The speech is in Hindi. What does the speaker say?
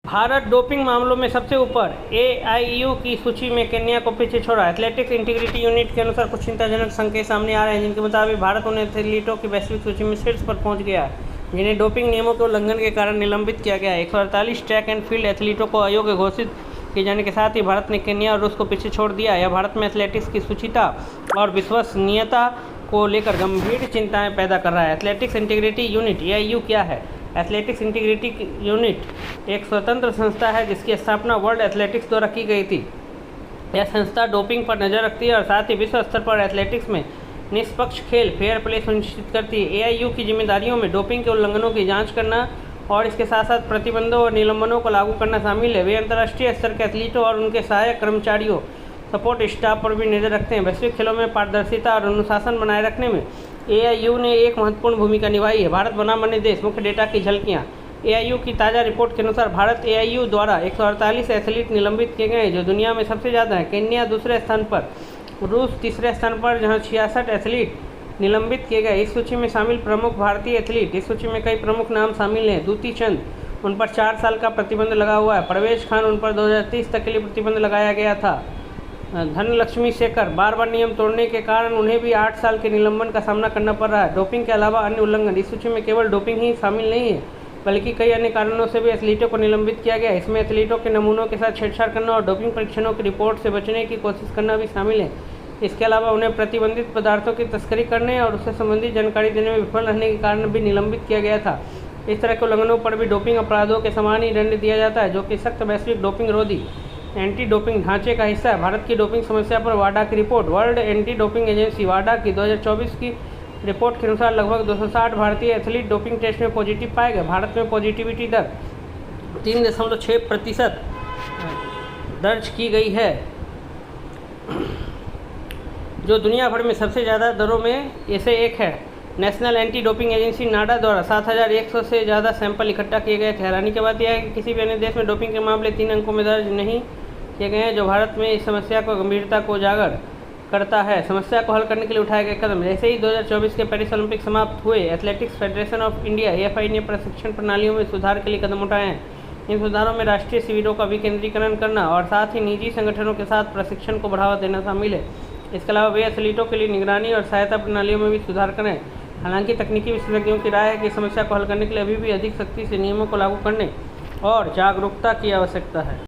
भारत डोपिंग मामलों में सबसे ऊपर, एआईयू की सूची में केन्या को पीछे छोड़ा। एथलेटिक्स इंटीग्रिटी यूनिट के अनुसार कुछ चिंताजनक संकेत सामने आ रहे हैं, जिनके मुताबिक भारत उन एथलीटों की वैश्विक सूची में शीर्ष पर पहुंच गया है जिन्हें डोपिंग नियमों के उल्लंघन के कारण निलंबित किया गया है। 148 ट्रैक एंड फील्ड एथलीटों को अयोग्य घोषित किए जाने के साथ ही भारत ने केन्या और रूस को पीछे छोड़ दिया। यह भारत में एथलेटिक्स की शुचिता और विश्वसनीयता को लेकर गंभीर चिंताएं पैदा कर रहा है। एथलेटिक्स इंटीग्रिटी यूनिट एआईयू क्या है? एथलेटिक्स इंटीग्रिटी यूनिट एक स्वतंत्र संस्था है जिसकी स्थापना वर्ल्ड एथलेटिक्स द्वारा की गई थी। यह संस्था डोपिंग पर नज़र रखती है और साथ ही विश्व स्तर पर एथलेटिक्स में निष्पक्ष खेल फेयर प्ले सुनिश्चित करती है। एआईयू की जिम्मेदारियों में डोपिंग के उल्लंघनों की जांच करना और इसके साथ साथ प्रतिबंधों और निलंबनों को लागू करना शामिल है। वे अंतर्राष्ट्रीय स्तर के एथलीटों और उनके सहायक कर्मचारियों, सपोर्ट स्टाफ पर भी नज़र रखते हैं। वैश्विक खेलों में पारदर्शिता और अनुशासन बनाए रखने में एआईयू ने एक महत्वपूर्ण भूमिका निभाई है। भारत बना बने देश, मुख्य डेटा की झलकियाँ। एआईयू की ताज़ा रिपोर्ट के अनुसार भारत एआईयू द्वारा 148 एथलीट निलंबित किए गए जो दुनिया में सबसे ज़्यादा है। केन्या दूसरे स्थान पर, रूस तीसरे स्थान पर जहां 66 एथलीट निलंबित किए गए। इस सूची में शामिल प्रमुख भारतीय एथलीट, इस सूची में कई प्रमुख नाम शामिल हैं। दूती चंद, उन पर 4 साल का प्रतिबंध लगा हुआ है। परवेश खान, उन पर 2030 तक के लिए प्रतिबंध लगाया गया था। धनलक्ष्मी शेखर, बार बार नियम तोड़ने के कारण उन्हें भी 8 साल के निलंबन का सामना करना पड़ रहा है। डोपिंग के अलावा अन्य उल्लंघन, इस सूची में केवल डोपिंग ही शामिल नहीं है बल्कि कई अन्य कारणों से भी एथलीटों को निलंबित किया गया है। इसमें एथलीटों के नमूनों के साथ छेड़छाड़ करना और डोपिंग परीक्षणों की रिपोर्ट से बचने की कोशिश करना भी शामिल है। इसके अलावा उन्हें प्रतिबंधित पदार्थों की तस्करी करने और उससे संबंधित जानकारी देने में विफल रहने के कारण भी निलंबित किया गया था। इस तरह के उल्लंघनों पर भी डोपिंग अपराधों के समान ही दंड दिया जाता है, जो कि सख्त वैश्विक डोपिंग रोधी एंटी डोपिंग ढांचे का हिस्सा है। भारत की डोपिंग समस्या पर वाडा की report. World anti doping agency वाडा की 2024 की रिपोर्ट के अनुसार लगभग 260 भारतीय एथलीट डोपिंग टेस्ट में पॉजिटिव पाए गए। भारत में पॉजिटिविटी दर 3.6% दर्ज की गई है, जो दुनिया भर में सबसे ज़्यादा दरों में से एक है। नेशनल एंटी डोपिंग एजेंसी नाडा द्वारा 7100 से ज़्यादा सैंपल इकट्ठा किए गए थे। हैरानी की बात यह है कि किसी भी अन्य देश में डोपिंग के मामले 3 अंकों में दर्ज नहीं किए गए हैं, जो भारत में इस समस्या को गंभीरता को उजागर करता है। समस्या को हल करने के लिए उठाए गए कदम, जैसे ही 2024 के पेरिस ओलंपिक समाप्त हुए, athletics federation of India AFI ने प्रशिक्षण प्रणालियों में सुधार के लिए कदम उठाए हैं। इन सुधारों में राष्ट्रीय शिविरों का विकेंद्रीकरण करना और साथ ही निजी संगठनों के साथ प्रशिक्षण को बढ़ावा देना शामिल है। इसके अलावा वे एथलीटों के लिए निगरानी और सहायता प्रणालियों में भी सुधार करें। हालांकि तकनीकी विशेषज्ञों की राय है कि समस्या को हल करने के लिए अभी भी अधिक सख्ती से नियमों को लागू करने और जागरूकता की आवश्यकता है।